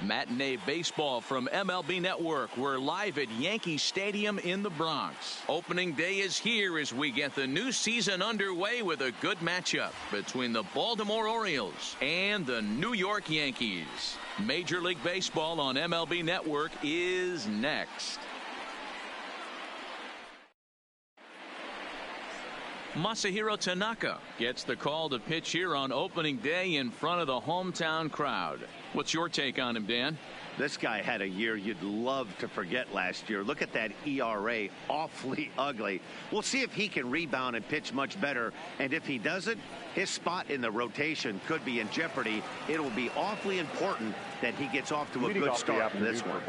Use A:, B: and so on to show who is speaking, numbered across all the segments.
A: Matinee baseball from MLB Network. We're live at Yankee Stadium in the Bronx. Opening day is here as we get the new season underway with a good matchup between the Baltimore Orioles and the New York Yankees. Major League Baseball on MLB Network is next. Masahiro Tanaka gets the call to pitch here on opening day in front of the hometown crowd. What's your take on him, Dan?
B: This guy had a year you'd love to forget last year. Look at that ERA, awfully ugly. We'll see if he can rebound and pitch much better. And if he doesn't, his spot in the rotation could be in jeopardy. It will be awfully important that he gets off to a good start in this one.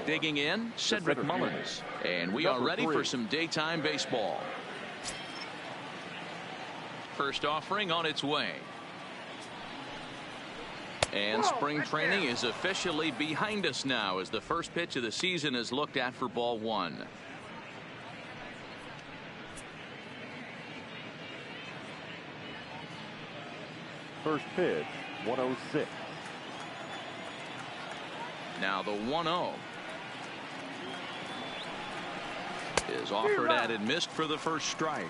A: Digging in, Cedric Mullins. And we are ready for some daytime baseball. First offering on its way. And spring training is officially behind us now as the first pitch of the season is looked at for ball one.
C: First pitch, 106.
A: Now the 1-0 is offered at and missed for the first strike.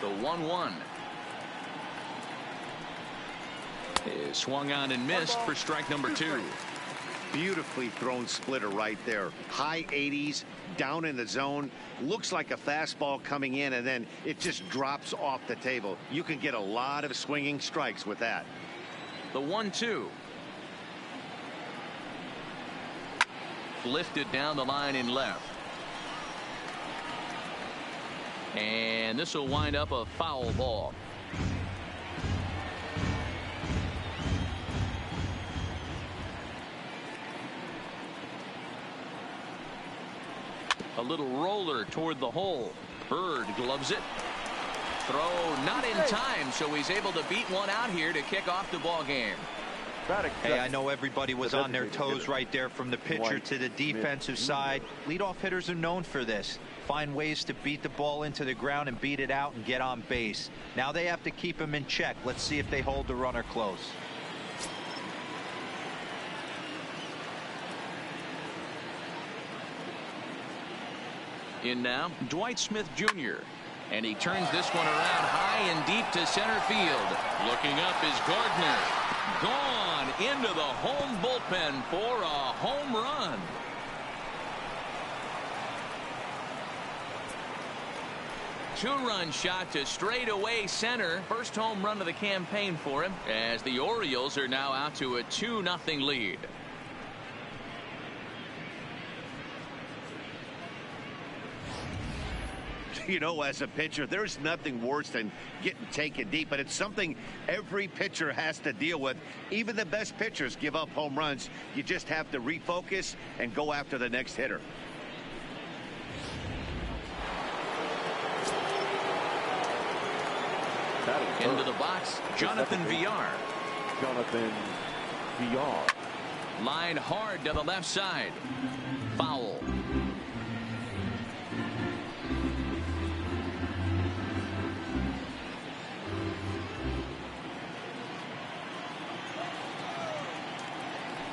A: The 1-1 is swung on and missed for strike number 2.
B: Beautifully thrown splitter right there. High 80s, down in the zone. Looks like a fastball coming in, and then it just drops off the table. You can get a lot of swinging strikes with that.
A: The 1-2 lifted down the line in left. And this will wind up a foul ball. A little roller toward the hole. Bird gloves it. Throw not in time, so he's able to beat one out here to kick off the ball game.
D: Hey, I know everybody was on their toes right there from the pitcher to the defensive side. Leadoff hitters are known for this. Find ways to beat the ball into the ground and beat it out and get on base. Now they have to keep him in check. Let's see if they hold the runner close.
A: In now, Dwight Smith Jr. And he turns this one around high and deep to center field. Looking up is Gardner. Gone into the home bullpen for a home run. Two-run shot to straightaway center. First home run of the campaign for him as the Orioles are now out to a 2-0 lead.
B: You know, as a pitcher, there's nothing worse than getting taken deep, but it's something every pitcher has to deal with. Even the best pitchers give up home runs. You just have to refocus and go after the next hitter.
A: Into the box, Jonathan Villar.
C: Jonathan Villar.
A: Line hard to the left side. Foul.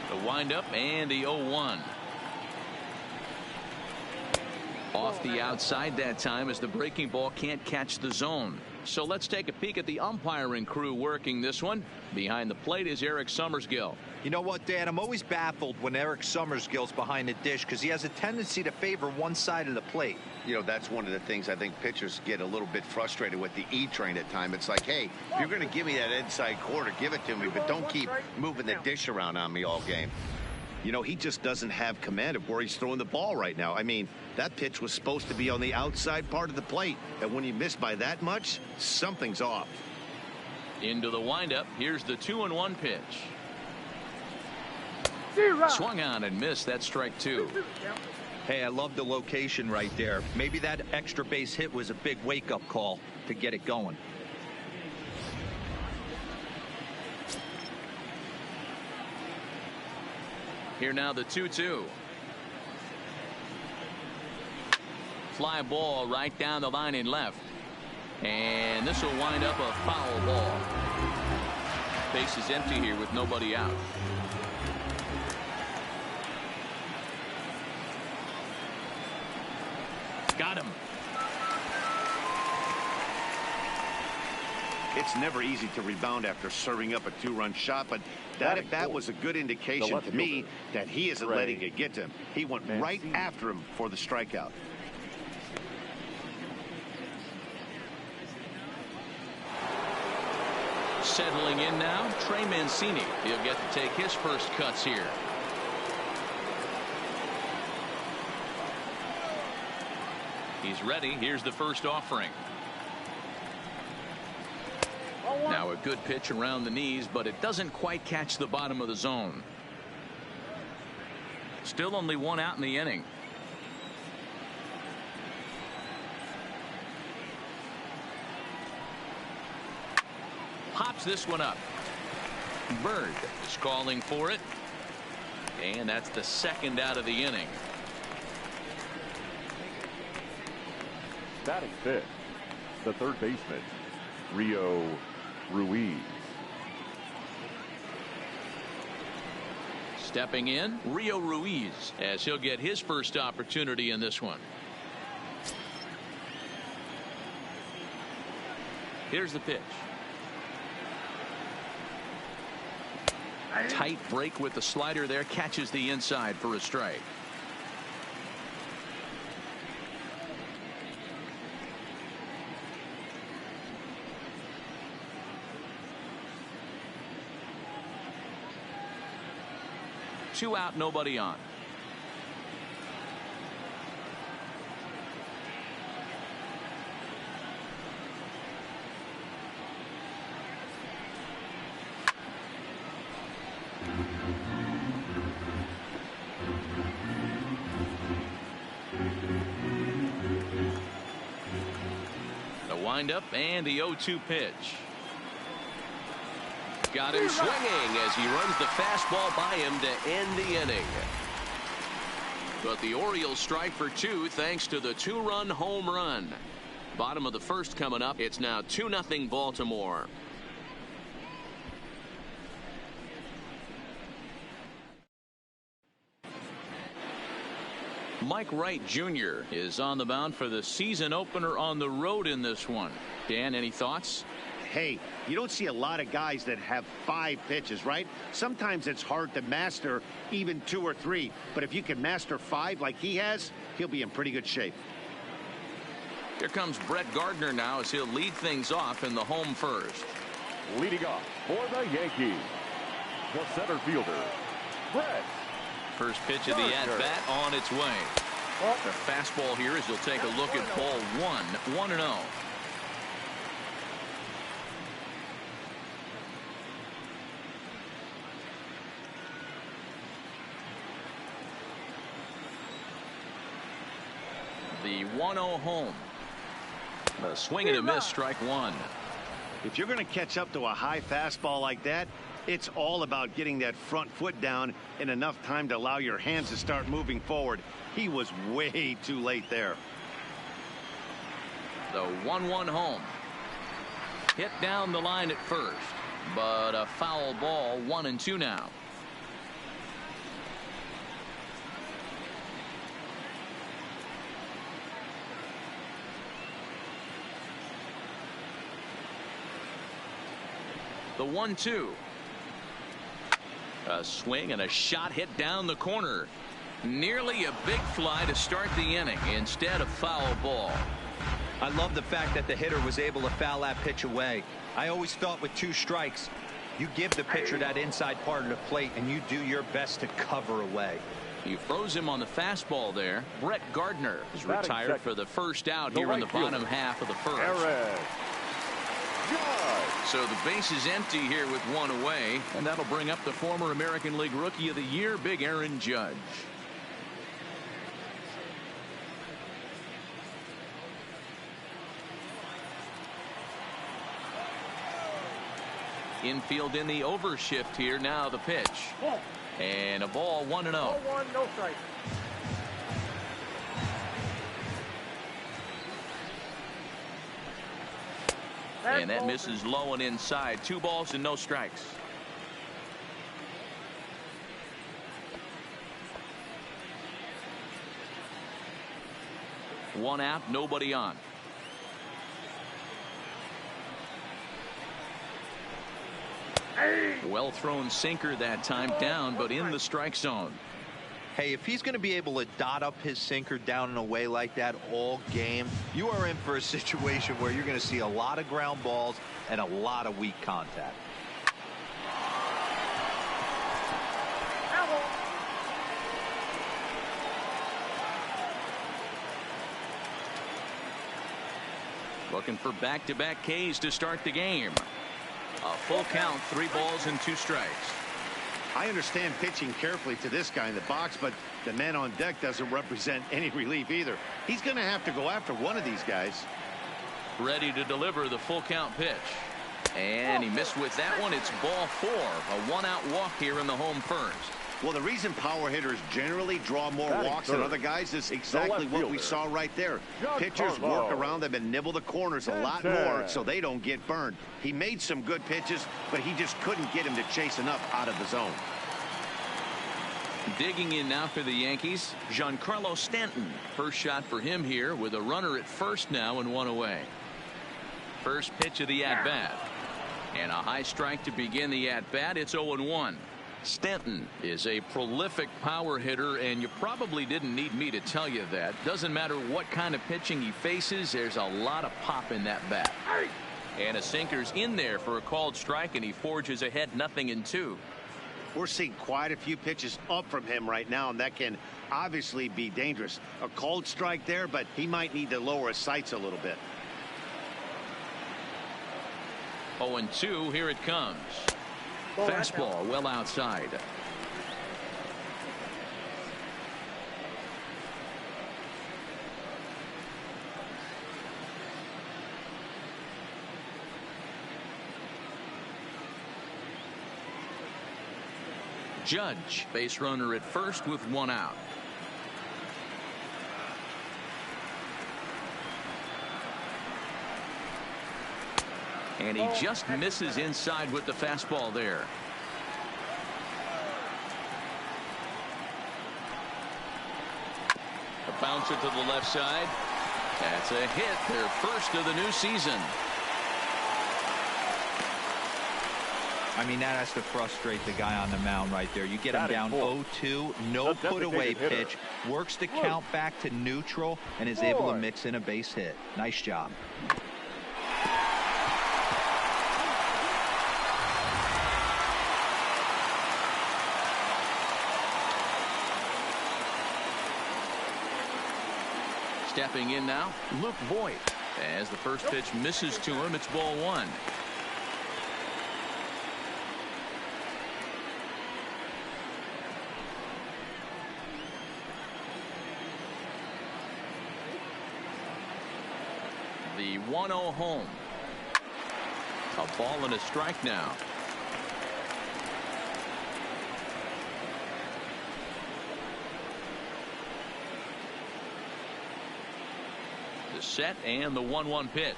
A: The windup and the 0-1. Off the outside that time as the breaking ball can't catch the zone. So let's take a peek at the umpiring crew working this one. Behind the plate is Eric Summersgill.
D: You know what, Dan? I'm always baffled when Eric Summersgill's behind the dish because he has a tendency to favor one side of the plate.
B: You know, that's one of the things I think pitchers get a little bit frustrated with the E-train at times. It's like, hey, if you're going to give me that inside corner, give it to me, but don't keep moving the dish around on me all game. You know, he just doesn't have command of where he's throwing the ball right now. I mean, that pitch was supposed to be on the outside part of the plate, and when you miss by that much, something's off.
A: Into the windup. Here's the 2-1 pitch. Swung on and missed. That's strike 2.
D: Hey, I love the location right there. Maybe that extra base hit was a big wake-up call to get it going.
A: Here now the 2-2. fly ball right down the line in left. And this will wind up a foul ball. Base is empty here with nobody out. Got him.
B: It's never easy to rebound after serving up a two-run shot, but that at bat was a good indication to me that he isn't letting it get to him. He went right after him for the strikeout.
A: Settling in now, Trey Mancini. He'll get to take his first cuts here. He's ready. Here's the first offering. Now a good pitch around the knees, but it doesn't quite catch the bottom of the zone. Still only one out in the inning. Pops this one up. Bird is calling for it. And that's the second out of the inning.
C: Batting fifth, the third baseman, Rio Ruiz.
A: Stepping in, Rio Ruiz, as he'll get his first opportunity in this one. Here's the pitch. Tight break with the slider there, catches the inside for a strike. Two out, nobody on. The windup and the 0-2 pitch. Got him swinging as he runs the fastball by him to end the inning. But the Orioles strike for two thanks to the two-run home run. Bottom of the first coming up. It's now 2-0 Baltimore. Mike Wright Jr. is on the mound for the season opener on the road in this one. Dan, any thoughts?
B: Hey, you don't see a lot of guys that have 5 pitches, right? Sometimes it's hard to master even 2 or 3. But if you can master 5 like he has, he'll be in pretty good shape.
A: Here comes Brett Gardner now as he'll lead things off in the home first.
C: Leading off for the Yankees, the center fielder, Brett.
A: First pitch of the at-bat on its way. The fastball here as he'll take a look at ball 1, 1-0. The 1-0 home. A swing and a miss, strike one.
B: If you're going to catch up to a high fastball like that, it's all about getting that front foot down in enough time to allow your hands to start moving forward. He was way too late there.
A: The 1-1 home. Hit down the line at first, but a foul ball, 1-2 now. The 1-2. A swing and a shot hit down the corner. Nearly a big fly to start the inning. Instead, a foul ball.
D: I love the fact that the hitter was able to foul that pitch away. I always thought with 2 strikes, you give the pitcher that inside part of the plate and you do your best to cover away.
A: You froze him on the fastball there. Brett Gardner is retired for the first out here in the bottom half of the first. So the base is empty here with 1 away, and that'll bring up the former American League Rookie of the Year, Big Aaron Judge. Infield in the overshift here. Now the pitch. And a ball, 1-0.
E: 0-1, no strike.
A: And that misses low and inside. 2 balls and no strikes. One out, nobody on. Well thrown sinker that time, down but in the strike zone.
D: Hey, if he's going to be able to dot up his sinker down and away like that all game, you are in for a situation where you're going to see a lot of ground balls and a lot of weak contact.
A: Looking for back-to-back Ks to start the game. A full count, 3 balls and 2 strikes.
B: I understand pitching carefully to this guy in the box, but the man on deck doesn't represent any relief either. He's going to have to go after one of these guys.
A: Ready to deliver the full count pitch. And he missed with that one. It's ball 4. A 1-out walk here in the home first.
B: Well, the reason power hitters generally draw more walks than other guys is exactly what we saw right there. Pitchers work around them and nibble the corners a lot more so they don't get burned. He made some good pitches, but he just couldn't get him to chase enough out of the zone.
A: Digging in now for the Yankees, Giancarlo Stanton. First shot for him here with a runner at first now and 1 away. First pitch of the at-bat. And a high strike to begin the at-bat. It's 0-1. Stanton is a prolific power hitter, and you probably didn't need me to tell you that. Doesn't matter what kind of pitching he faces, there's a lot of pop in that bat. And a sinker's in there for a called strike, and he forges ahead 0-2.
B: We're seeing quite a few pitches up from him right now, and that can obviously be dangerous. A called strike there, but he might need to lower his sights a little bit.
A: 0-2, here it comes. Fastball well outside. Judge, base runner at first with 1 out. And he just misses inside with the fastball there. A bouncer to the left side. That's a hit, their first of the new season.
D: I mean, that has to frustrate the guy on the mound right there. You get him down 0-2, no put away pitch, works the count back to neutral, and is able to mix in a base hit. Nice job.
A: Stepping in now, Luke Voigt. As the first pitch misses to him, it's ball 1. The 1-0 home. A ball and a strike now. The set and the 1-1 pitch.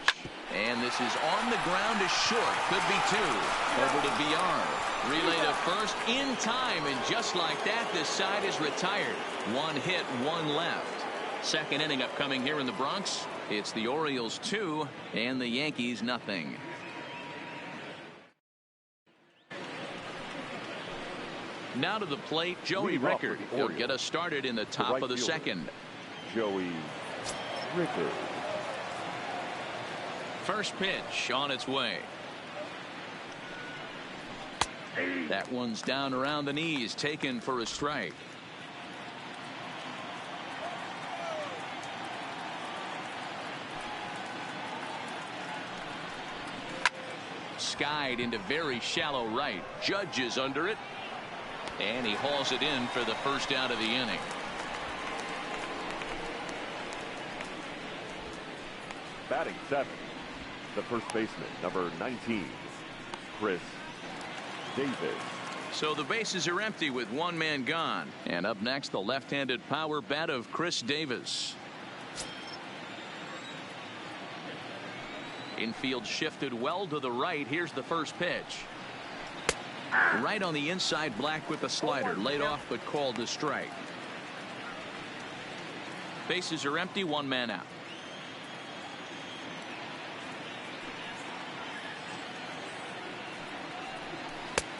A: And this is on the ground is short. Could be 2. Over to VR. Relay to first in time. And just like that, this side is retired. 1 hit, 1 left. Second inning upcoming here in the Bronx. It's the Orioles 2 and the Yankees 0. Now to the plate, Joey Rickard. He'll get us started in the top of the second.
C: Joey Rickard.
A: First pitch on its way. That one's down around the knees, taken for a strike. Skied into very shallow right. Judge is under it. And he hauls it in for the first out of the inning.
C: Batting 7th, the first baseman, number 19, Chris Davis.
A: So the bases are empty with 1 man gone. And up next, the left-handed power bat of Chris Davis. Infield shifted well to the right. Here's the first pitch. Right on the inside, Black with the slider. Laid off but called to strike. Bases are empty, one man out.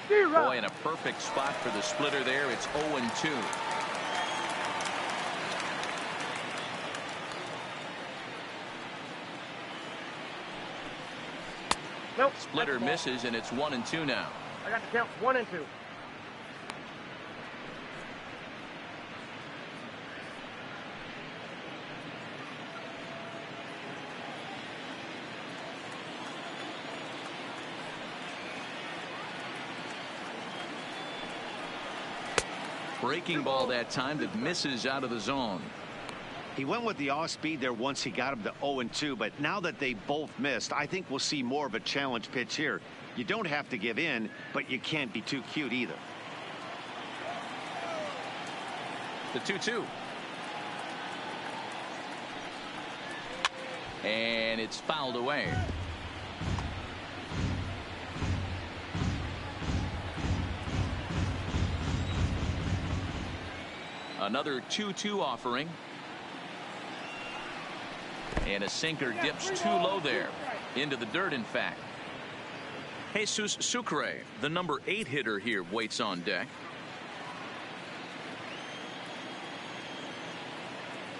A: Boy, in a perfect spot for the splitter there. It's 0-2.
E: Nope.
A: Splitter misses, and it's 1-2 now.
E: I got the count 1-2.
A: Breaking ball that time that misses out of the zone.
B: He went with the off speed there once he got him to 0-2, but now that they both missed, I think we'll see more of a challenge pitch here. You don't have to give in, but you can't be too cute either.
A: The 2-2. And it's fouled away. Another 2-2 offering. And a sinker dips too low there. Into the dirt, in fact. Jesus Sucre, the number 8 hitter here, waits on deck.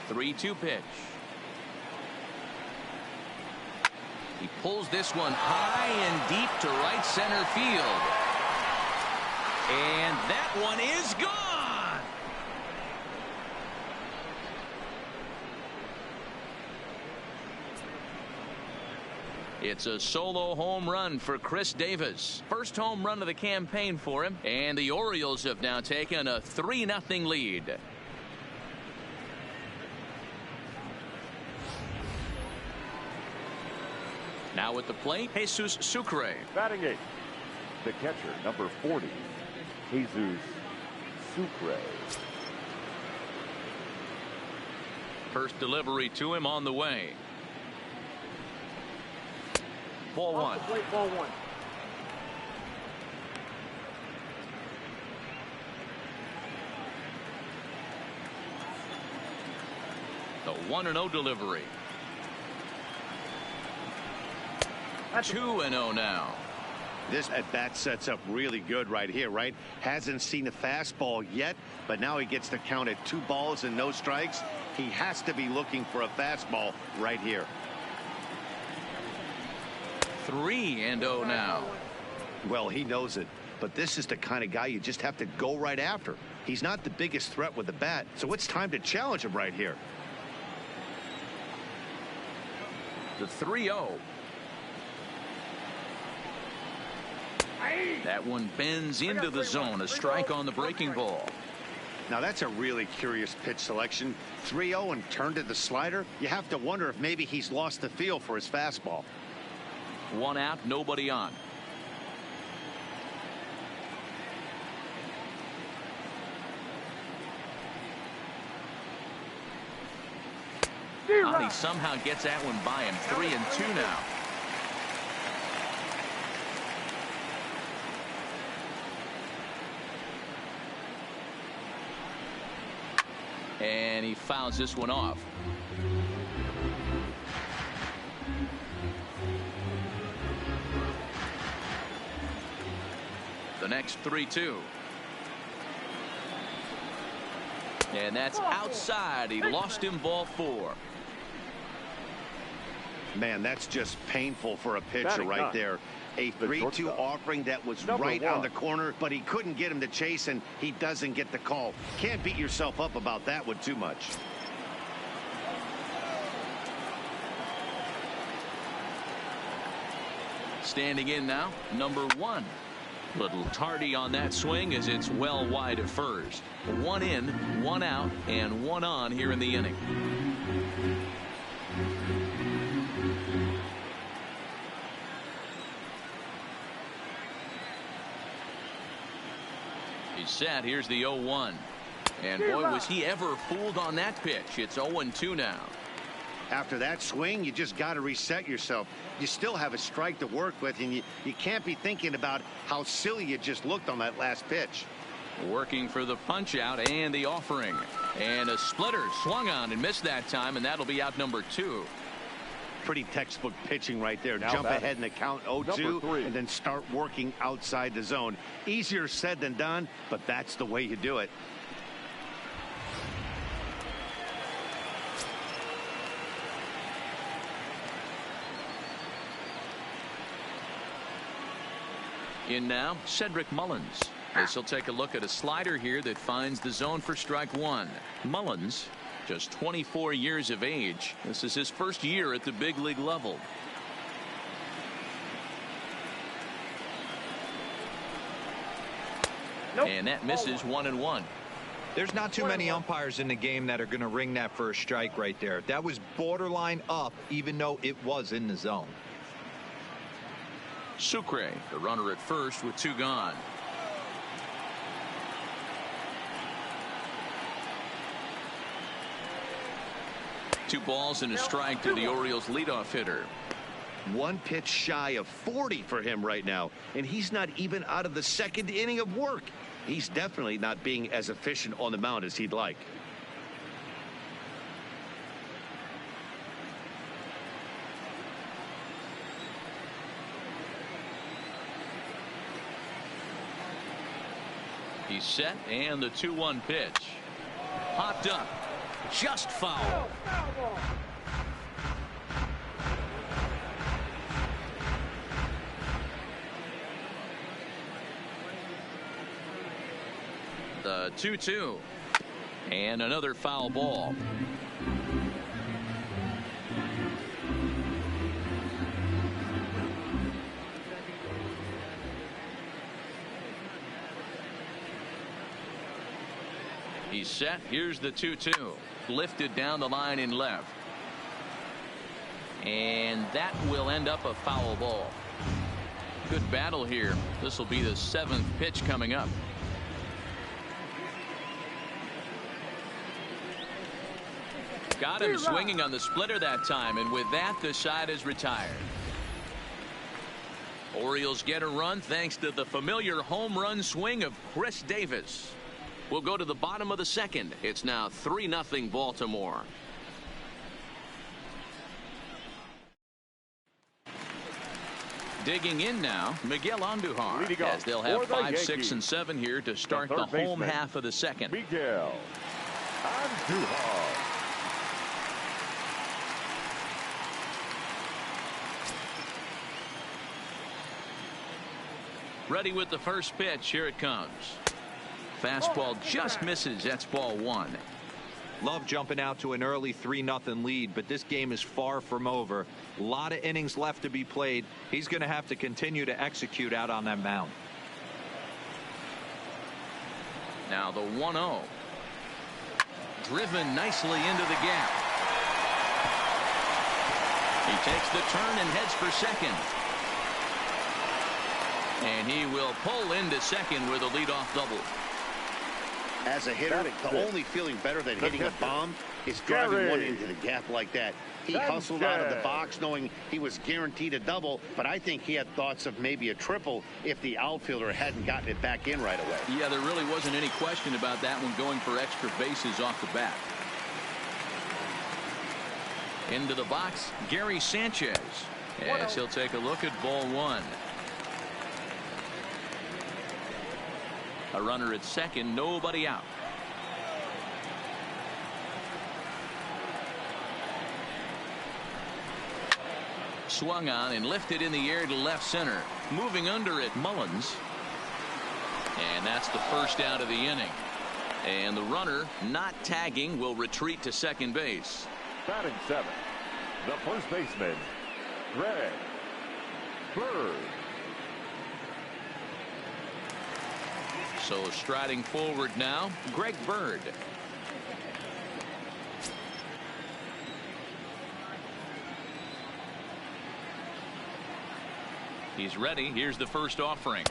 A: 3-2 pitch. He pulls this one high and deep to right center field. And that one is gone. It's a solo home run for Chris Davis. First home run of the campaign for him. And the Orioles have now taken a 3-0 lead. Now at the plate, Jesus Sucre.
C: Batting 8th, the catcher, number 40, Jesus Sucre.
A: First delivery to him on the way. Ball one.
E: Ball one.
A: The 1-0 delivery. 2-0 now.
B: This at bat sets up really good right here, right? Hasn't seen a fastball yet, but now he gets to count at 2 balls and no strikes. He has to be looking for a fastball right here.
A: 3-0 now.
B: Well, he knows it, but this is the kind of guy you just have to go right after. He's not the biggest threat with the bat, so it's time to challenge him right here.
A: The 3-0. That one bends into the zone. A strike on the breaking ball.
B: Now that's a really curious pitch selection. 3-0 and turned to the slider. You have to wonder if maybe he's lost the feel for his fastball.
A: 1 out, nobody on. He somehow gets that one by him. 3-2 now. And he fouls this one off. The next 3-2. And that's outside. He lost him, ball 4.
B: Man, that's just painful for a pitcher right there. A 3-2 offering that was right on the corner, but he couldn't get him to chase, and he doesn't get the call. Can't beat yourself up about that one too much.
A: Standing in now, number 1. Little tardy on that swing as it's well wide at first. 1 in, 1 out, and 1 on here in the inning. He's set. Here's the 0-1. And boy, was he ever fooled on that pitch. It's 0-2 now.
B: After that swing, you just got to reset yourself. You still have a strike to work with, and you can't be thinking about how silly you just looked on that last pitch.
A: Working for the punch out and the offering. And a splitter swung on and missed that time, and that'll be out number 2.
B: Pretty textbook pitching right there.
C: Now
B: Jump
C: batting.
B: ahead in the count 0-2 and then start working outside the zone. Easier said than done, but that's the way you do it.
A: In now, Cedric Mullins. As he'll take a look at a slider here that finds the zone for strike 1. Mullins, just 24 years of age. This is his first year at the big league level.
E: Nope.
A: And that misses 1-1.
D: There's not too many umpires in the game that are going to ring that for a strike right there. That was borderline up, even though it was in the zone.
A: Sucre, the runner at first with 2 gone. Two balls and a strike to the Orioles leadoff hitter.
B: One pitch shy of 40 for him right now, and he's not even out of the second inning of work. He's definitely not being as efficient on the mound as he'd like.
A: He's set, and the 2-1 pitch. Popped up. Just foul. The 2-2. And another foul ball. He's set. Here's the 2-2. Lifted down the line in left. And that will end up a foul ball. Good battle here. This will be the 7th pitch coming up. Got him swinging on the splitter that time, and with that, the side is retired. Orioles get a run thanks to the familiar home run swing of Chris Davis. We'll go to the bottom of the 2nd. It's now 3-0 Baltimore. Digging in now, Miguel Andujar, as they'll have 5, 6, and 7 here to start the home half of the 2nd.
C: Miguel Andujar.
A: Ready with the first pitch. Here it comes. Fastball just misses. That's ball 1.
D: Love jumping out to an early 3-0 lead, but this game is far from over. A lot of innings left to be played. He's going to have to continue to execute out on that mound.
A: Now the 1-0. Driven nicely into the gap. He takes the turn and heads for second. And he will pull into second with a leadoff double.
B: As a hitter, the only feeling better than hitting a bomb is driving one into the gap like that. He hustled out of the box knowing he was guaranteed a double, but I think he had thoughts of maybe a triple if the outfielder hadn't gotten it back in right away.
A: Yeah, there really wasn't any question about that one, going for extra bases off the bat. Into the box, Gary Sanchez, as he'll take a look at ball 1. A runner at second, nobody out. Swung on and lifted in the air to left center. Moving under it, Mullins. And that's the first out of the inning. And the runner, not tagging, will retreat to second base.
C: Batting 7th, the first baseman, Greg Bird.
A: So striding forward now, Greg Bird. He's ready. Here's the first offering.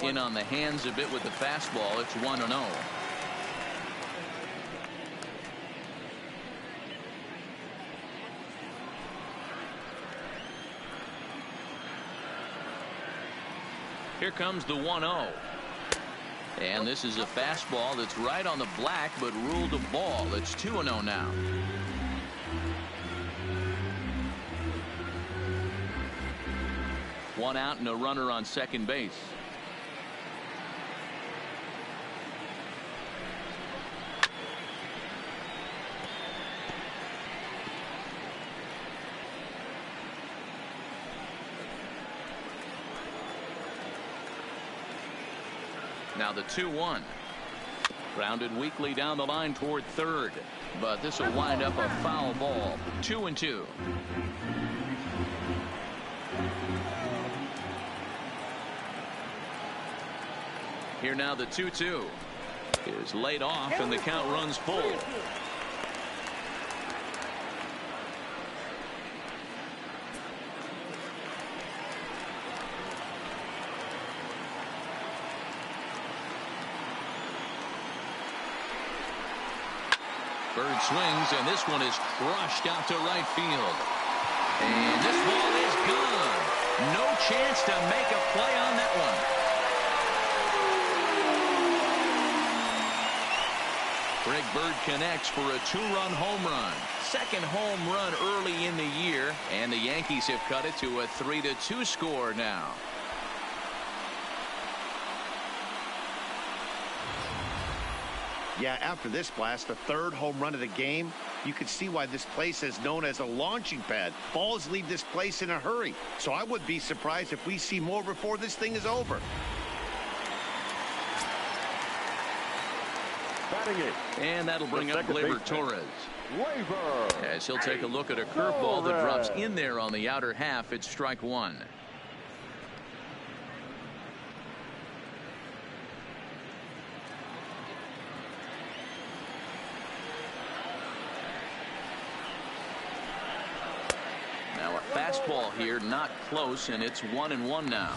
A: In on the hands a bit with the fastball. It's 1-0. Here comes the 1-0. And this is a fastball that's right on the black, but ruled a ball. It's 2-0 now. One out and a runner on second base. Now the 2-1. Grounded weakly down the line toward third. But this will wind up a foul ball. 2-2. Here now the 2-2 is laid off and the count runs full. Bird swings, and this one is crushed out to right field. And this ball is gone. No chance to make a play on that one. Greg Bird connects for a two-run home run. Second home run early in the year, and the Yankees have cut it to a 3-2 score now.
B: Yeah, after this blast, the third home run of the game, you can see why this place is known as a launching pad. Balls leave this place in a hurry. So I would be surprised if we see more before this thing is over.
C: Batting it.
A: And that'll bring up Gleyber Torres. As he'll take a look at a curveball that drops in there on the outer half. It's strike one. Now a fastball here, not close, and it's 1-1 now.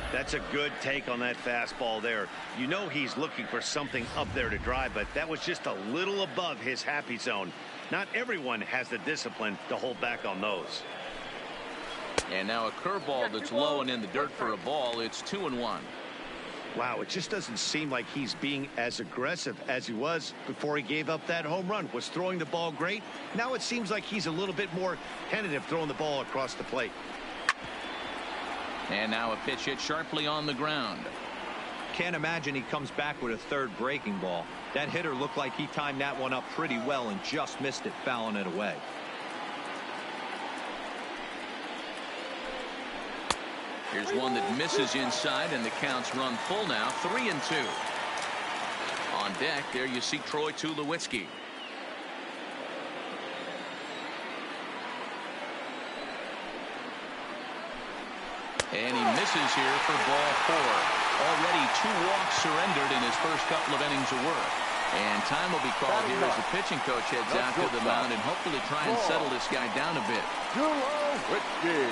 B: That's a good take on that fastball there. You know he's looking for something up there to drive, but that was just a little above his happy zone. Not everyone has the discipline to hold back on those.
A: And now a curveball that's low and in the dirt for a ball. It's 2-1.
B: Wow, it just doesn't seem like he's being as aggressive as he was before he gave up that home run. Was throwing the ball great. Now it seems like he's a little bit more tentative throwing the ball across the plate.
A: And now a pitch hit sharply on the ground.
D: Can't imagine he comes back with a third breaking ball. That hitter looked like he timed that one up pretty well and just missed it, fouling it away.
A: Here's one that misses inside, and the counts run full now. 3-2. On deck, there you see Troy Tulowitzki. And he misses here for ball 4. Already 2 walks surrendered in his first couple of innings of work. And time will be called here as the pitching coach heads out to the mound and hopefully try and settle this guy down a bit.
C: Tulowitzki.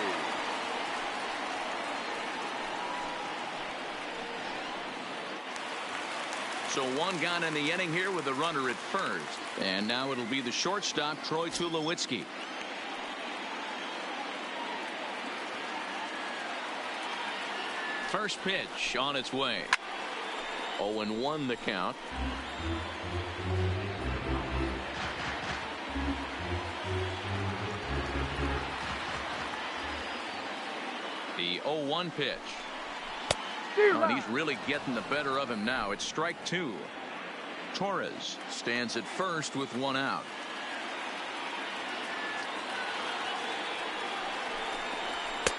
A: So one gone in the inning here with a runner at first. And now it'll be the shortstop, Troy Tulowitzki. First pitch on its way. 0-1 the count. The 0-1 pitch. Oh, and he's really getting the better of him now. It's strike 2. Torres stands at first with 1 out.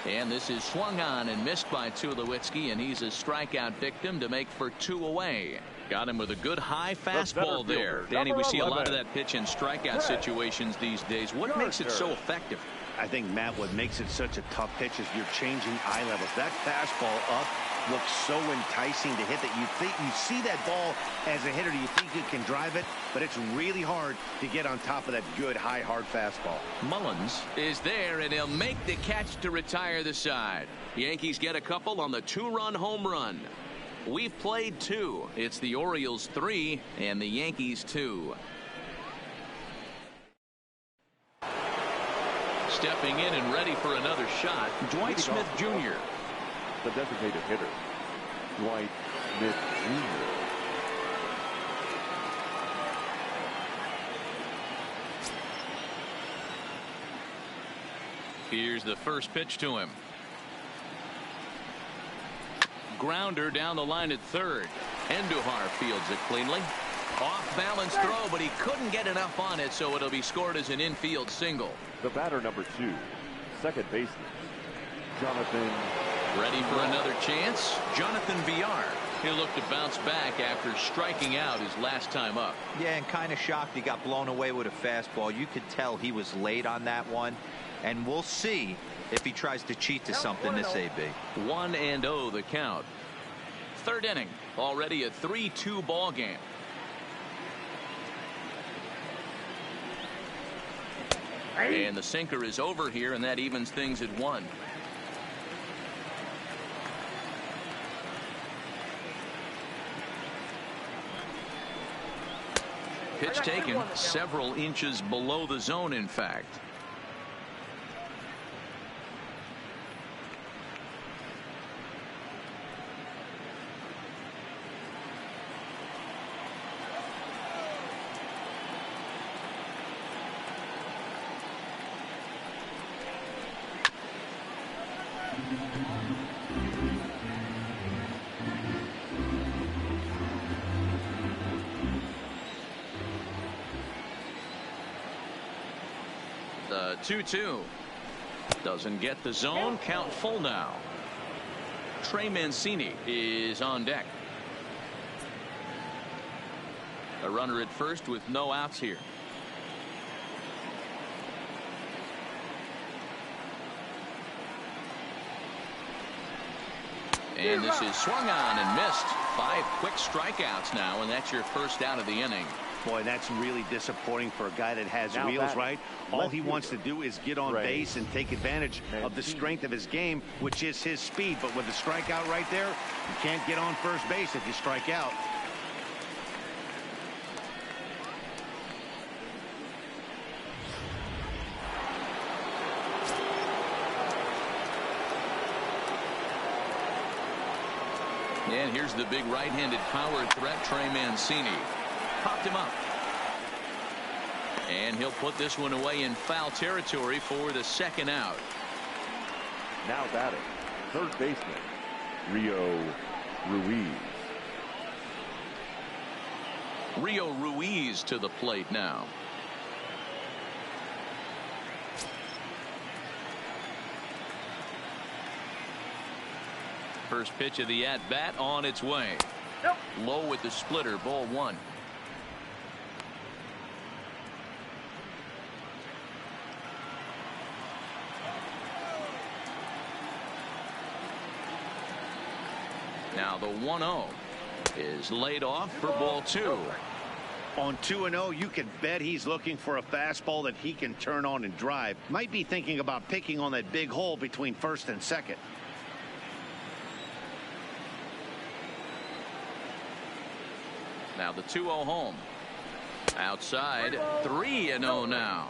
A: And this is swung on and missed by Tulowitzki, and he's a strikeout victim to make for 2 away. Got him with a good high fastball there. Danny, we see a lot of that pitch in strikeout situations these days. What makes it so effective?
B: I think, Matt, what makes it such a tough pitch is you're changing eye levels. That fastball up looks so enticing to hit that you see that ball as a hitter, you think you can drive it, but it's really hard to get on top of that good high hard fastball.
A: Mullins is there, and he'll make the catch to retire the side. Yankees get a couple on the 2-run home run. We've played 2. It's the Orioles 3 and the Yankees 2. Stepping in and ready for another shot, Dwight Smith Jr.
C: The designated hitter. Dwight Smith Jr.
A: Here's the first pitch to him. Grounder down the line at third. Andujar fields it cleanly. Off balance throw, but he couldn't get enough on it, so it'll be scored as an infield single.
C: The batter, number 2, second baseman, Jonathan.
A: Ready for another chance? Jonathan Villar. He'll look to bounce back after striking out his last time up.
D: Yeah, and kind of shocked he got blown away with a fastball. You could tell he was late on that one. And we'll see if he tries to cheat to something this AB.
A: 1-0 the count. Third inning. Already a 3-2 ball game. And the sinker is over here, and that evens things at 1. Pitch taken several inches below the zone, in fact. The 2-2 doesn't get the zone. Count full now. Trey Mancini is on deck. A runner at first with no outs here. And this is swung on and missed. 5 quick strikeouts now, and that's your first out of the inning.
B: Boy, that's really disappointing for a guy that has wheels, right? All he wants to do is get on base and take advantage of the strength of his game, which is his speed. But with a strikeout right there, you can't get on first base if you strike out.
A: And here's the big right-handed power threat, Trey Mancini. Popped him up. And he'll put this one away in foul territory for the second out.
C: Now batting, third baseman, Rio Ruiz.
A: Rio Ruiz to the plate now. First pitch of the at-bat on its way. Low with the splitter, ball 1. Now the 1-0 is laid off for ball 2.
B: On 2-0, you can bet he's looking for a fastball that he can turn on and drive. Might be thinking about picking on that big hole between first and second.
A: Now the 2-0 home. Outside, 3-0 now.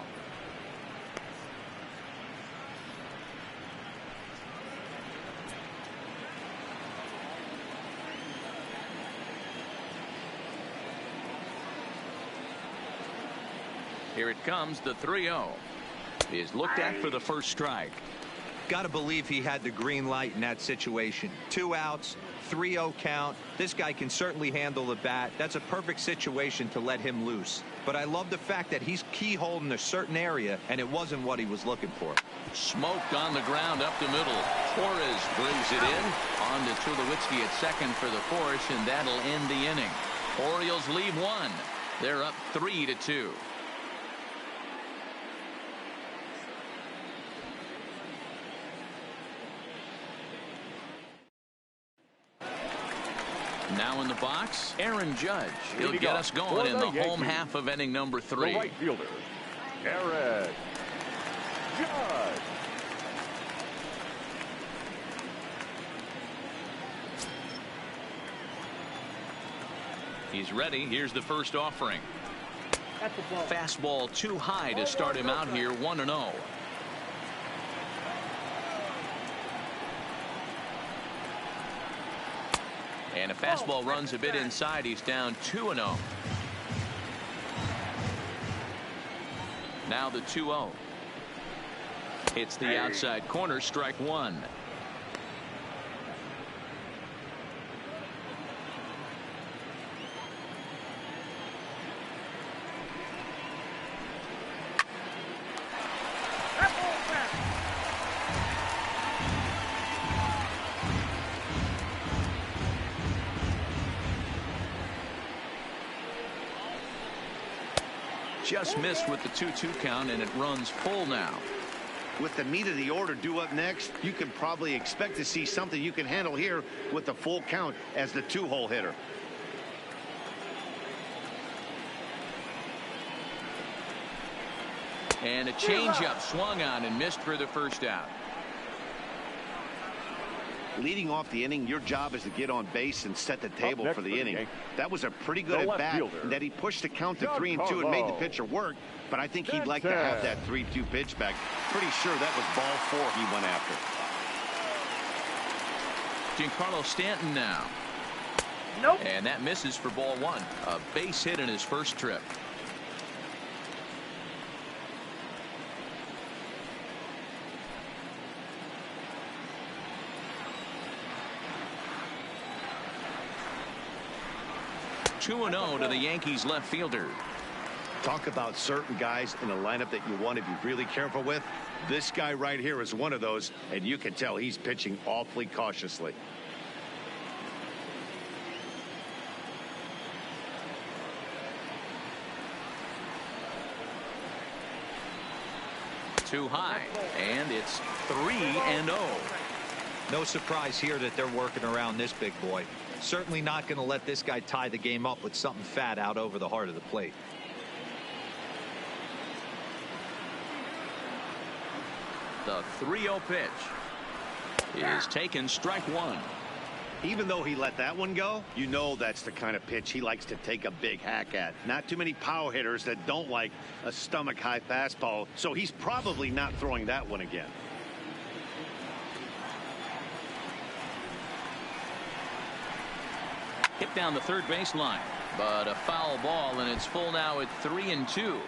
A: Here it comes, the 3-0. Is looked at for the first strike.
D: Got to believe he had the green light in that situation. 2 outs, 3-0 count. This guy can certainly handle the bat. That's a perfect situation to let him loose. But I love the fact that he's keyholed in a certain area, and it wasn't what he was looking for.
A: Smoked on the ground up the middle. Torres brings it in. On to Tulowitzki at second for the force, and that'll end the inning. Orioles lead 1. They're up 3-2. Now in the box, Aaron Judge. He'll get us going in the home half of inning number 3.
C: The right fielder, Aaron Judge.
A: He's ready. Here's the first offering. Fastball too high to start him out here, 1-0. And a fastball runs a bit inside. He's down 2-0. Now the 2-0. It's the outside corner, strike one. Just missed with the 2-2 count, and it runs full now.
B: With the meat of the order due up next, you can probably expect to see something you can handle here with the full count as the 2-hole hitter.
A: And a changeup swung on and missed for the first out.
B: Leading off the inning, your job is to get on base and set the table for the inning. That was a pretty good at bat, that he pushed the count to 3-2 and made the pitcher work, but I think he'd like to have that 3-2 pitch back. Pretty sure that was ball 4 he went after.
A: Giancarlo Stanton now.
E: Nope.
A: And that misses for ball 1. A base hit in his first trip. (2-0) to the Yankees left fielder.
B: Talk about certain guys in the lineup that you want to be really careful with. This guy right here is one of those, and you can tell he's pitching awfully cautiously.
A: Too high, and it's 3-0.
D: No surprise here that they're working around this big boy. Certainly not going to let this guy tie the game up with something fat out over the heart of the plate.
A: The 3-0 pitch is taken, strike one.
B: Even though he let that one go, you know that's the kind of pitch he likes to take a big hack at. Not too many power hitters that don't like a stomach high fastball, so he's probably not throwing that one again.
A: Hit down the third baseline, but a foul ball, and it's full now at 3-2.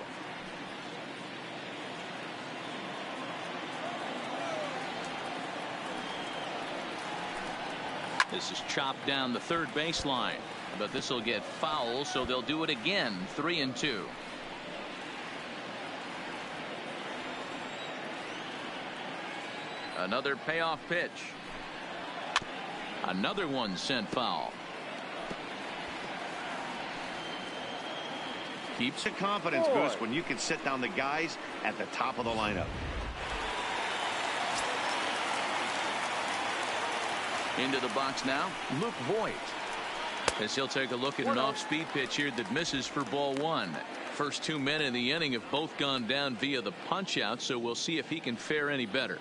A: This is chopped down the third baseline, but this will get foul, so they'll do it again. 3-2. Another payoff pitch. Another one sent foul.
B: Keeps a confidence boost when you can sit down the guys at the top of the lineup.
A: Into the box now, Luke Voigt. As he'll take a look at an off-speed pitch here that misses for ball 1. First 2 men in the inning have both gone down via the punch-out, so we'll see if he can fare any better.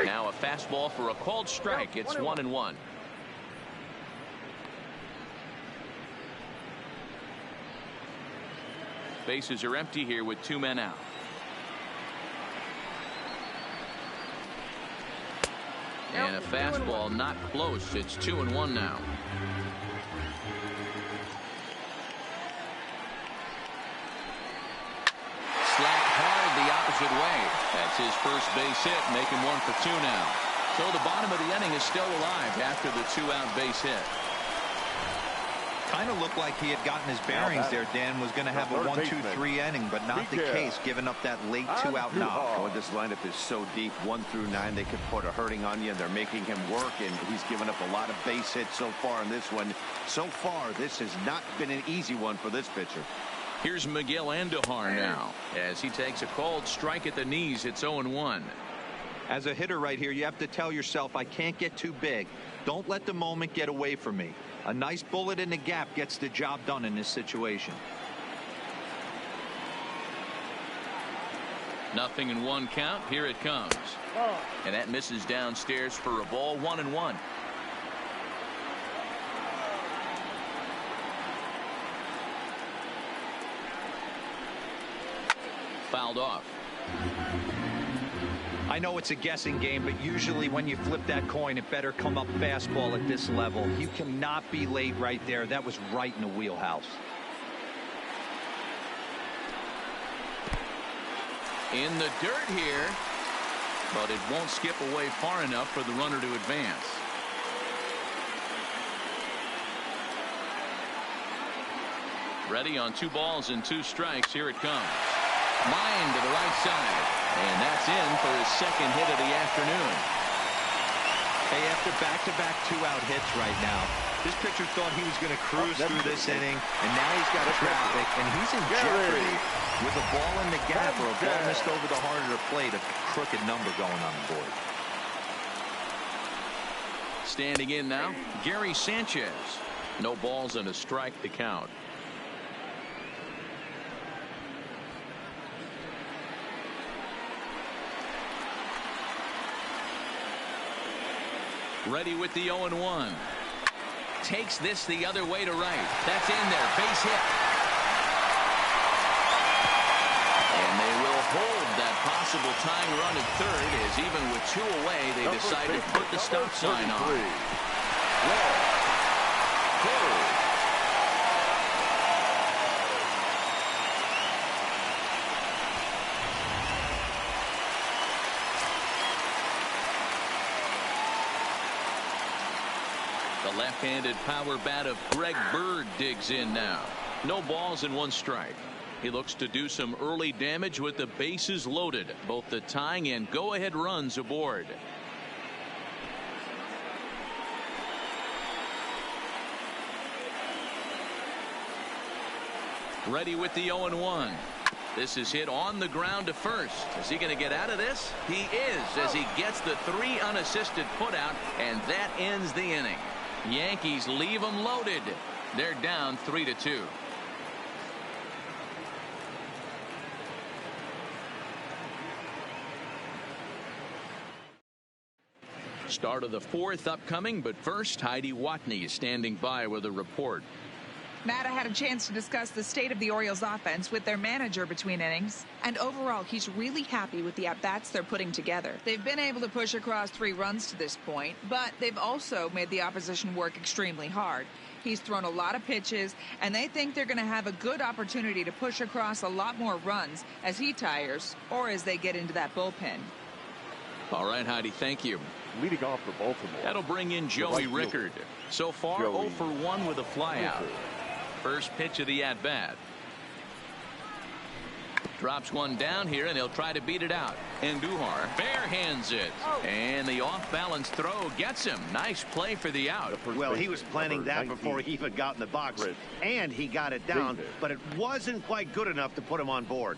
A: Now a fastball for a called strike. It's 1-1. Bases are empty here with 2 men out. And a fastball not close. It's 2-1 now. Slapped hard the opposite way. That's his first base hit, making 1 for 2 now. So the bottom of the inning is still alive after the 2-out base hit.
D: Kind of looked like he had gotten his bearings there. Dan was going to have a 1-2-3 inning, but not the case, giving up that late 2-out knock.
B: Oh, this lineup is so deep, 1 through 9, they could put a hurting on you, and they're making him work, and he's given up a lot of base hits so far in this one. So far, this has not been an easy one for this pitcher.
A: Here's Miguel Andujar now as he takes a called strike at the knees. It's 0-1.
D: As a hitter right here, you have to tell yourself, I can't get too big. Don't let the moment get away from me. A nice bullet in the gap gets the job done in this situation.
A: Nothing in 1 count. Here it comes. And that misses downstairs for a ball. 1-1. Fouled off.
D: I know it's a guessing game, but usually when you flip that coin, it better come up fastball at this level. You cannot be late right there. That was right in the wheelhouse.
A: In the dirt here, but it won't skip away far enough for the runner to advance. Ready on 2 balls and 2 strikes. Here it comes. Line to the right side. And that's in for his second hit of the afternoon.
D: Hey, after back-to-back 2-out hits right now, this pitcher thought he was going to cruise through this inning, and now he's got traffic, and he's in jeopardy with a ball in the gap or a ball missed over the harder plate, a crooked number going on the board.
A: Standing in now, Gary Sanchez. No balls and a strike to count. Ready with the 0-1. Takes this the other way to right. That's in there. Base hit. And they will hold that possible tying run at third, as even with 2 away, they decide to put the stop sign on. The left-handed power bat of Greg Bird digs in now. No balls and 1 strike. He looks to do some early damage with the bases loaded. Both the tying and go-ahead runs aboard. Ready with the 0-1. This is hit on the ground to first. Is he going to get out of this? He is, as he gets the 3 unassisted putout, and that ends the inning. Yankees leave them loaded. They're down 3-2. Start of the 4th upcoming, but first, Heidi Watney is standing by with a report.
F: Matt, I had a chance to discuss the state of the Orioles offense with their manager between innings, and overall he's really happy with the at-bats they're putting together. They've been able to push across 3 runs to this point, but they've also made the opposition work extremely hard. He's thrown a lot of pitches, and they think they're going to have a good opportunity to push across a lot more runs as he tires or as they get into that bullpen.
A: All right, Heidi, thank you.
C: Leading off for Baltimore.
A: That'll bring in Joey Rickard. So far, 0 for 1 with a flyout. First pitch of the at-bat. Drops one down here, and he'll try to beat it out. Andujar barehands it. And the off-balance throw gets him. Nice play for the out.
B: Well, he was planning that before he even got in the box. And he got it down, but it wasn't quite good enough to put him on board.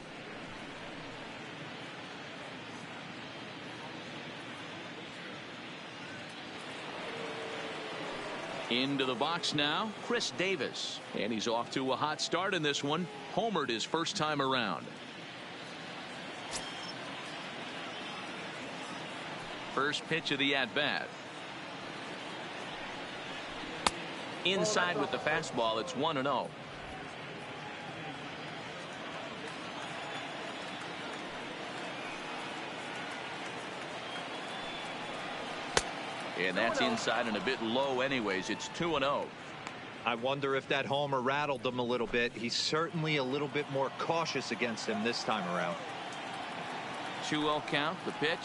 A: Into the box now, Chris Davis. And he's off to a hot start in this one. Homered his first time around. First pitch of the at-bat. Inside with the fastball, it's 1-0. And that's inside and a bit low anyways. It's 2-0.
D: I wonder if that homer rattled him a little bit. He's certainly a little bit more cautious against him this time around.
A: 2-0 count. The pitch.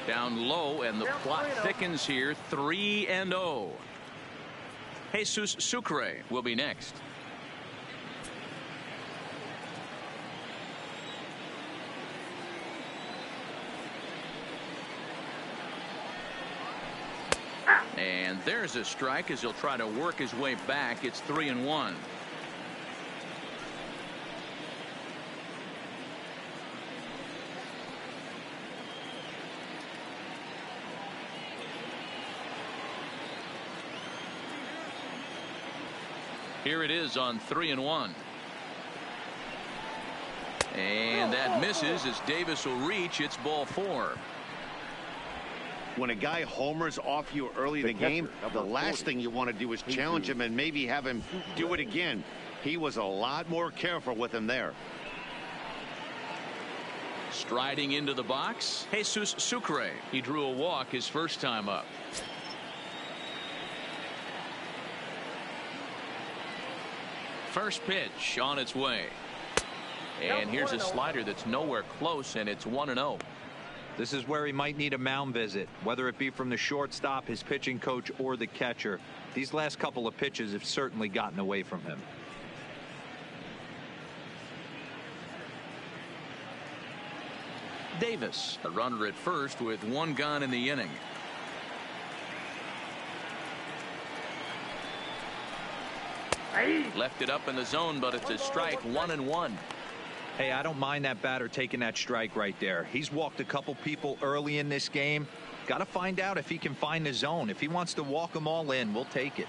A: Down low, and the plot thickens here. 3-0. Jesus Sucre will be next. And there's a strike as he'll try to work his way back. It's 3-1. Here it is on 3-1. And that misses as Davis will reach. It's ball 4.
B: When a guy homers off you early in the game, the last thing you want to do is challenge him and maybe have him do it again. He was a lot more careful with him there.
A: Striding into the box, Jesus Sucre. He drew a walk his first time up. First pitch on its way. And here's a slider that's nowhere close, and it's 1-0.
D: This is where he might need a mound visit, whether it be from the shortstop, his pitching coach, or the catcher. These last couple of pitches have certainly gotten away from him.
A: Davis, a runner at first with one gone in the inning. Left it up in the zone, but it's a strike, 1-1.
D: Hey, I don't mind that batter taking that strike right there. He's walked a couple people early in this game. Got to find out if he can find the zone. If he wants to walk them all in, we'll take it.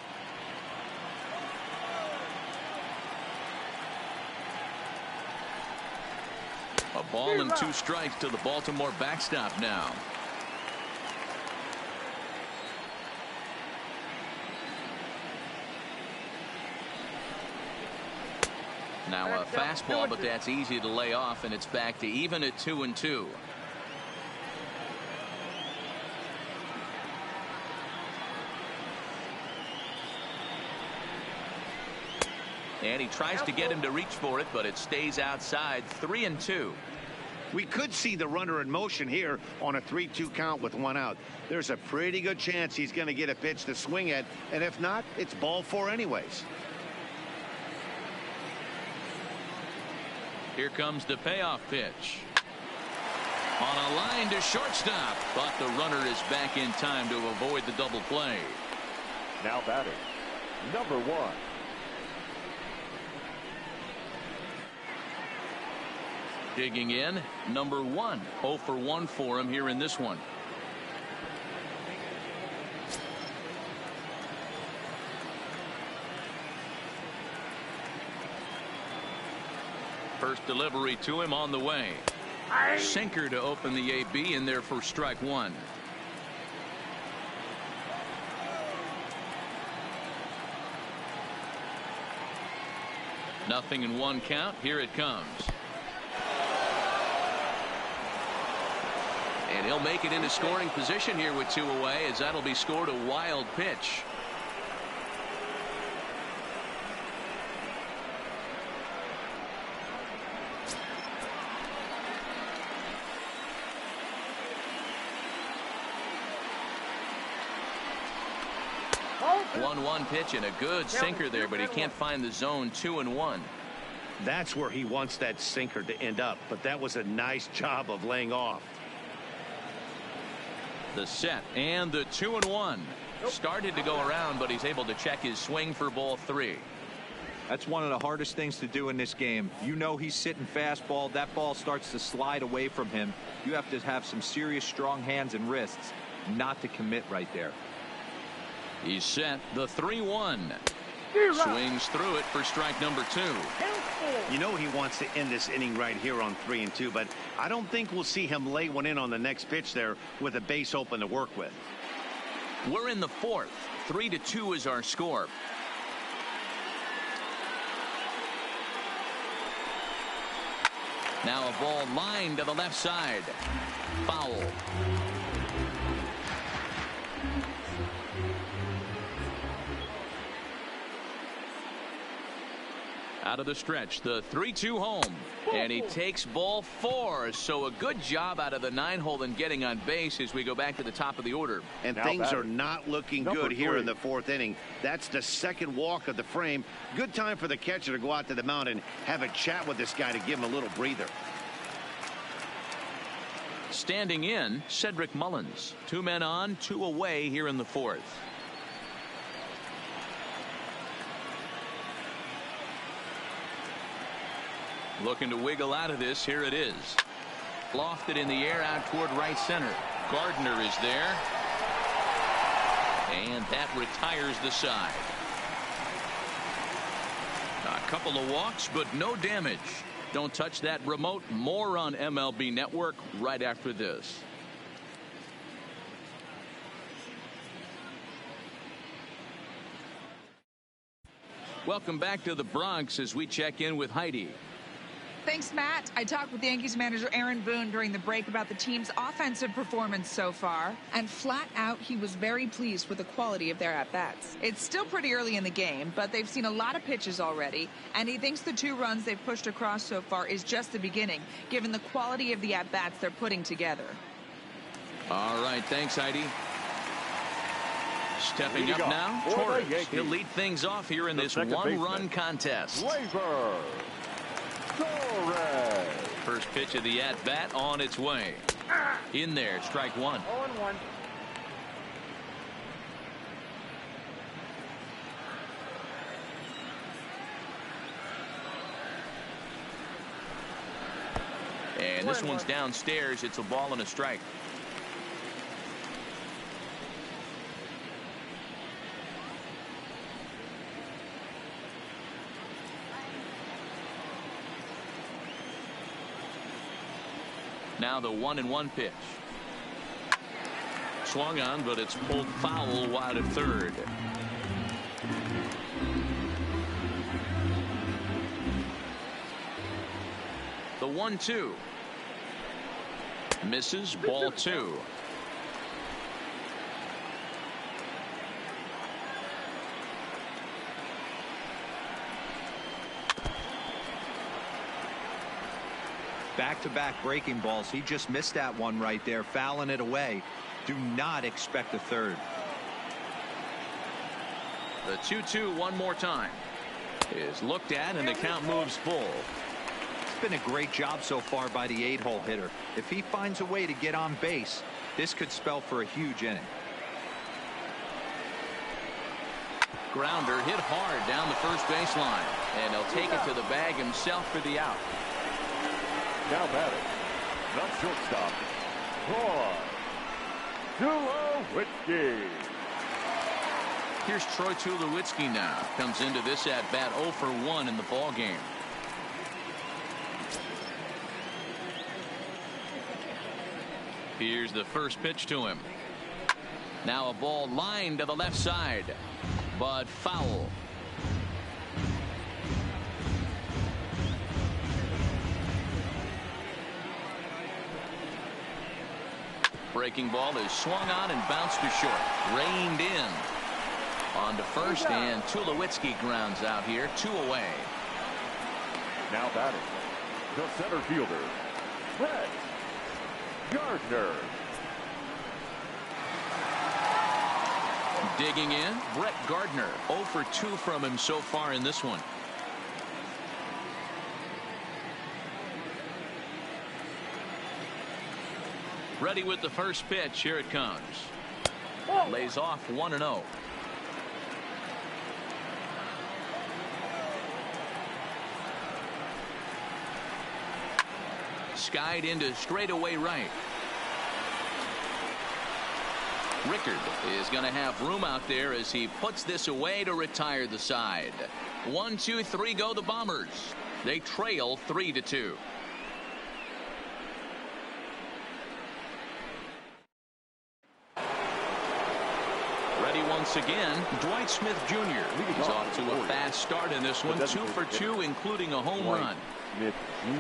A: A ball and 2 strikes to the Baltimore backstop now. Now a fastball, but that's easy to lay off, and it's back to even at 2-2. And he tries to get him to reach for it, but it stays outside. 3-2.
B: We could see the runner in motion here on a 3-2 count with 1 out. There's a pretty good chance he's going to get a pitch to swing at, and if not, it's ball 4 anyways.
A: Here comes the payoff pitch. On a line to shortstop, but the runner is back in time to avoid the double play.
C: Now batting, number 1.
A: Digging in, number 1. 0 for 1 for him here in this one. First delivery to him on the way. Sinker to open the AB in there for strike 1. Nothing in 1 count. Here it comes. And he'll make it into scoring position here with 2 away, as that'll be scored a wild pitch. One pitch and a good sinker there, but he can't find the zone. 2-1.
B: That's where he wants that sinker to end up, but that was a nice job of laying off.
A: The set and the 2-1. Started to go around, but he's able to check his swing for ball 3.
D: That's one of the hardest things to do in this game. You know he's sitting fastball. That ball starts to slide away from him. You have to have some serious strong hands and wrists not to commit right there.
A: He's set. The 3-1. Swings through it for strike number 2.
B: You know he wants to end this inning right here on 3-2, but I don't think we'll see him lay one in on the next pitch there with a base open to work with.
A: We're in the 4th. 3-2 is our score. Now a ball lined to the left side. Foul. Out of the stretch, the 3-2 home, and he takes ball 4. So a good job out of the 9-hole in getting on base as we go back to the top of the order.
B: And things are not looking good here in the 4th inning. That's the 2nd walk of the frame. Good time for the catcher to go out to the mound and have a chat with this guy to give him a little breather.
A: Standing in, Cedric Mullins. 2 men on, 2 away here in the 4th. Looking to wiggle out of this. Here it is. Lofted in the air out toward right center. Gardner is there. And that retires the side. A couple of walks, but no damage. Don't touch that remote. More on MLB Network right after this. Welcome back to the Bronx as we check in with Heidi.
F: Thanks, Matt. I talked with Yankees manager Aaron Boone during the break about the team's offensive performance so far, and flat out, he was very pleased with the quality of their at-bats. It's still pretty early in the game, but they've seen a lot of pitches already, and he thinks the 2 runs they've pushed across so far is just the beginning, given the quality of the at-bats they're putting together.
A: All right, thanks, Heidi. Stepping up now, Torres. He'll lead things off here in this one-run contest. First pitch of the at-bat on its way. In there, strike 1.
E: 0-1.
A: And this one's downstairs. It's a ball and a strike. Now the 1-1 pitch. Swung on, but it's pulled foul wide of third. The 1-2. Misses, ball 2.
D: Back-to-back breaking balls. He just missed that one right there, fouling it away. Do not expect a third.
A: The 2-2 one more time is looked at, and the count moves full.
D: It's been a great job so far by the 8-hole hitter. If he finds a way to get on base, this could spell for a huge inning.
A: Grounder hit hard down the first baseline, and he'll take it to the bag himself for the out.
C: Now batting, the shortstop, Troy Tulowitzki.
A: Here's Troy Tulowitzki now. Comes into this at bat 0 for 1 in the ball game. Here's the first pitch to him. Now a ball lined to the left side, but foul. Breaking ball is swung on and bounced to short. Reined in. On to first, and Tulowitzki grounds out here. 2 away.
C: Now batting, the center fielder, Brett Gardner.
A: Digging in, Brett Gardner. 0 for 2 from him so far in this one. Ready with the first pitch. Here it comes. Lays off 1-0. Skied into straightaway right. Rickard is going to have room out there as he puts this away to retire the side. 1, 2, 3 go the Bombers. They trail 3-2. Ready once again, Dwight Smith Jr. He's off to a fast start in this one. 2 for 2, including a home run.
C: Smith Jr.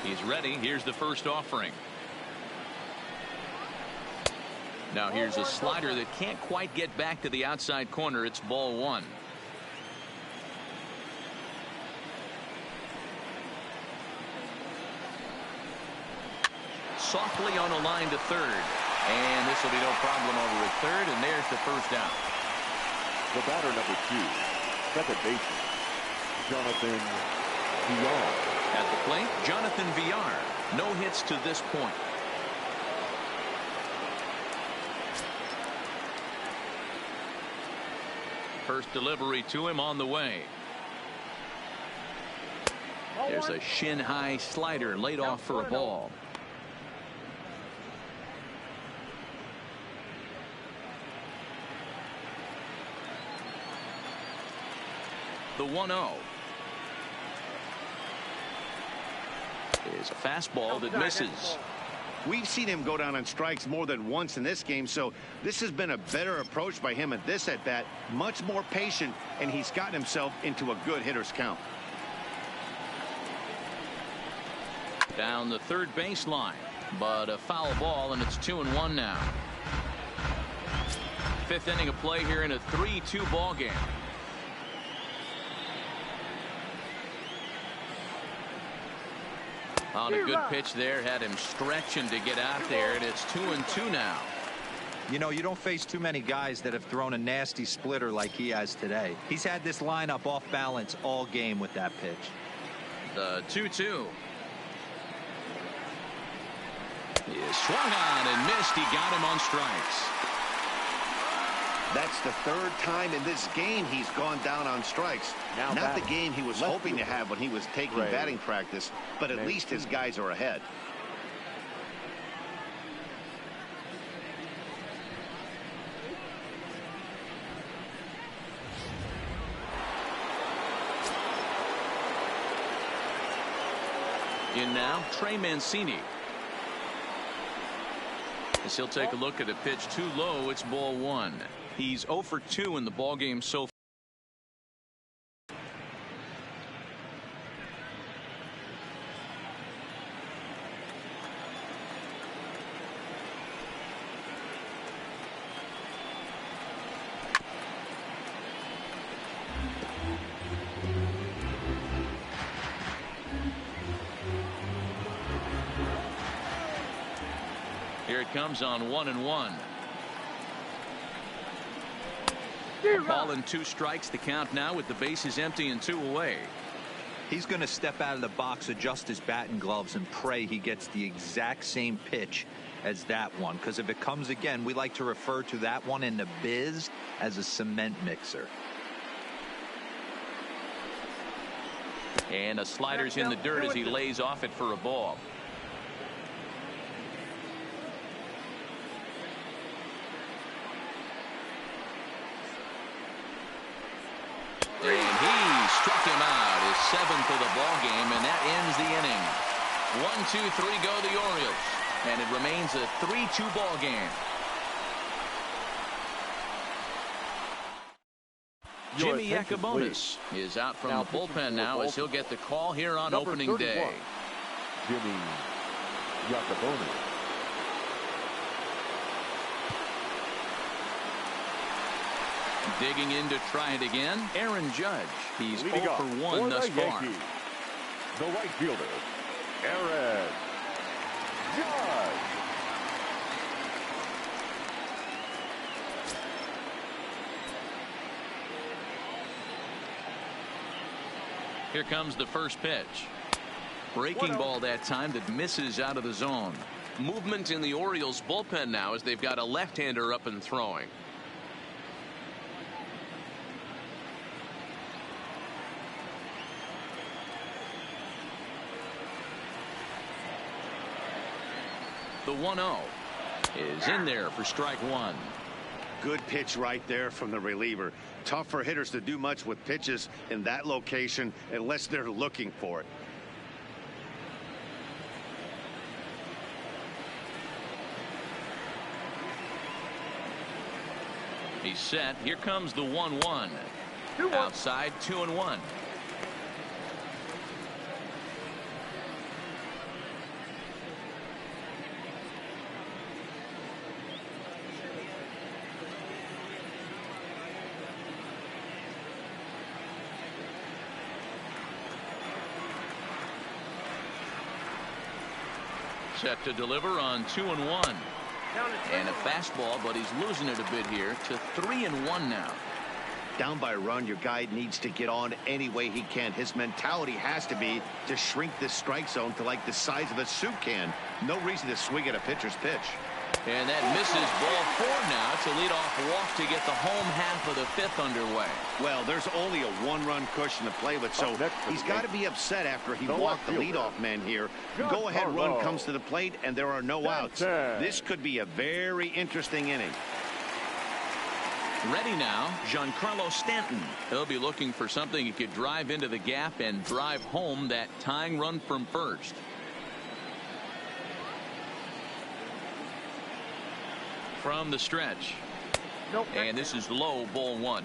A: He's ready. Here's the first offering. Now here's a slider that can't quite get back to the outside corner. It's ball 1. Softly on a line to third. And this will be no problem over at third. And there's the first out.
C: The batter number 2, second baseman, Jonathan Villar.
A: At the plate, Jonathan Villar. No hits to this point. First delivery to him on the way. There's a shin-high slider laid off for a ball. The 1-0 is a fastball that misses.
B: We've seen him go down on strikes more than once in this game, so this has been a better approach by him at this at-bat. Much more patient, and he's gotten himself into a good hitter's count.
A: Down the third baseline, but a foul ball, and it's 2-1 now. Fifth inning of play here in a 3-2 ball game. On a good pitch there, had him stretching to get out there, and it's 2-2 now.
D: You know, you don't face too many guys that have thrown a nasty splitter like he has today. He's had this lineup off balance all game with that pitch.
A: The 2-2. He swung on and missed. He got him on strikes.
B: That's the third time in this game he's gone down on strikes. Not the game he was hoping to have when he was taking batting practice, but at least his guys are ahead.
A: In now, Trey Mancini. As he'll take a look at a pitch too low, it's ball one. He's 0 for 2 in the ball game so far. Here it comes on 1-1. Ball and 2 strikes, the count now with the bases empty and 2 away.
D: He's going to step out of the box, adjust his batting gloves, and pray he gets the exact same pitch as that one. Because if it comes again, we like to refer to that one in the biz as a cement mixer.
A: And a slider's in the dirt as he lays off it for a ball. And he struck him out, his 7th of the ball game, and that ends the inning. 1-2-3 go the Orioles, and it remains a 3-2 ball game. Jimmy Yacobonis is out from the bullpen now as he'll get the call here on opening day.
C: Jimmy Yacobonis.
A: Digging in to try it again, Aaron Judge. He's 0 for 1 thus far.
C: The right fielder, Aaron Judge.
A: Here comes the first pitch. Breaking ball that time that misses out of the zone. Movement in the Orioles bullpen now as they've got a left-hander up and throwing. The 1-0 is in there for strike one.
B: Good pitch right there from the reliever. Tough for hitters to do much with pitches in that location unless they're looking for it.
A: He's set. Here comes the 1-1. Outside, 2-1. Set to deliver on 2-1. And a fastball, but he's losing it a bit here to 3-1 now.
B: Down by a run, your guy needs to get on any way he can. His mentality has to be to shrink this strike zone to like the size of a soup can. No reason to swing at a pitcher's pitch.
A: And that misses ball 4 now to lead off walk to get the home half of the 5th underway.
B: Well, there's only a 1-run cushion to play with, so he's got to be upset after he walked the leadoff man here. Go-ahead run comes to the plate, and there are no outs. This could be a very interesting inning.
A: Ready now, Giancarlo Stanton. He'll be looking for something he could drive into the gap and drive home that tying run from first. from the stretch.
E: Nope.
A: And this is low, ball one.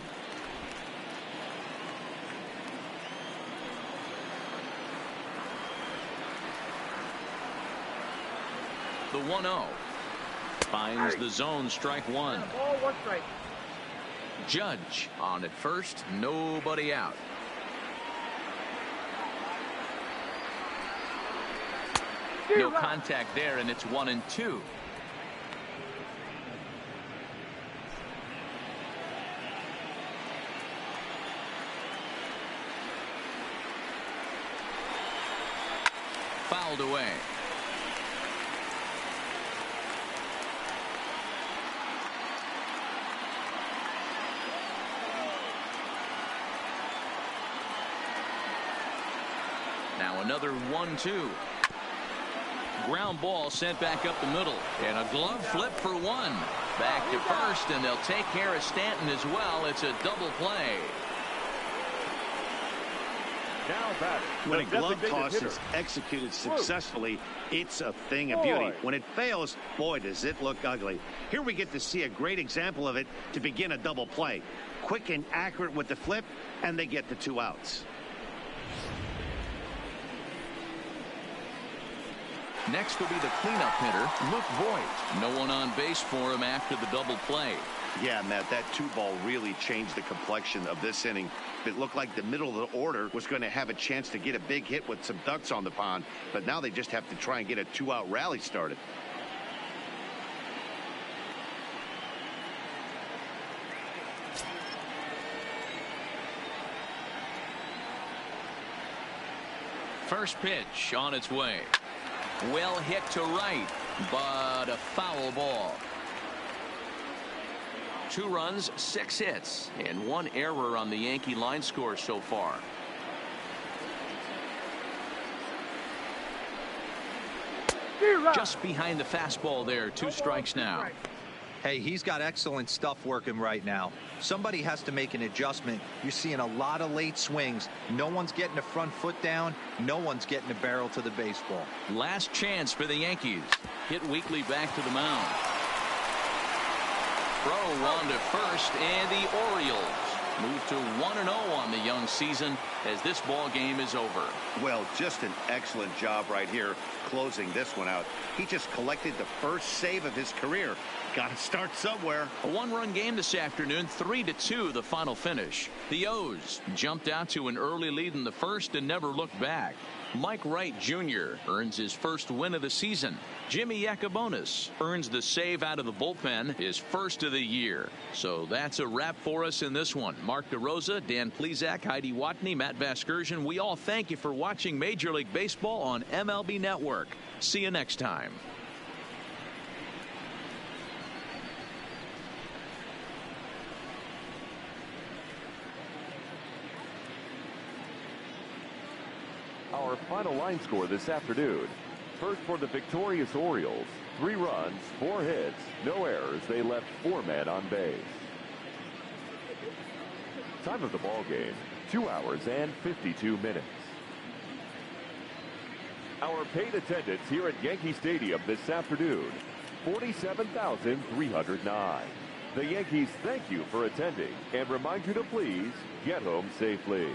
A: The 1-0 finds the zone, strike one.
E: Ball, one strike.
A: Judge on at first, nobody out. No contact there, and it's 1-2. Fouled away. Now another 1-2. Ground ball sent back up the middle, and a glove flip for one. Back to first, and they'll take care of Stanton as well. It's a double play.
C: Now batter,
B: when a glove
C: designated
B: toss
C: hitter.
B: is executed successfully, it's a thing of beauty. When it fails, boy, does it look ugly. Here we get to see a great example of it to begin a double play. Quick and accurate with the flip, and they get the 2 outs.
A: Next will be the cleanup hitter, Luke Voigt. No one on base for him after the double play.
B: Yeah, Matt, that 2-ball really changed the complexion of this inning. It looked like the middle of the order was going to have a chance to get a big hit with some ducks on the pond, but now they just have to try and get a 2-out rally started.
A: First pitch on its way. Well hit to right, but a foul ball. 2 runs, 6 hits, and 1 error on the Yankee line score so far. Just behind the fastball there, 2 strikes now.
D: Hey, he's got excellent stuff working right now. Somebody has to make an adjustment. You're seeing a lot of late swings. No one's getting the front foot down. No one's getting the barrel to the baseball.
A: Last chance for the Yankees. Hit weakly back to the mound. Throw on to first, and the Orioles move to 1-0 on the young season as this ball game is over.
B: Well, just an excellent job right here closing this one out. He just collected the first save of his career. Got to start somewhere.
A: A 1-run game this afternoon, 3-2 the final finish. The O's jumped out to an early lead in the first and never looked back. Mike Wright Jr. earns his first win of the season. Jimmy Yacobonis earns the save out of the bullpen, his first of the year. So that's a wrap for us in this one. Mark DeRosa, Dan Plesac, Heidi Watney, Matt Vasgersian, we all thank you for watching Major League Baseball on MLB Network. See you next time.
C: Our final line score this afternoon. First for the victorious Orioles, 3 runs, 4 hits, no errors. They left 4 men on base. Time of the ball game, 2 hours and 52 minutes. Our paid attendance here at Yankee Stadium this afternoon, 47,309. The Yankees thank you for attending and remind you to please get home safely.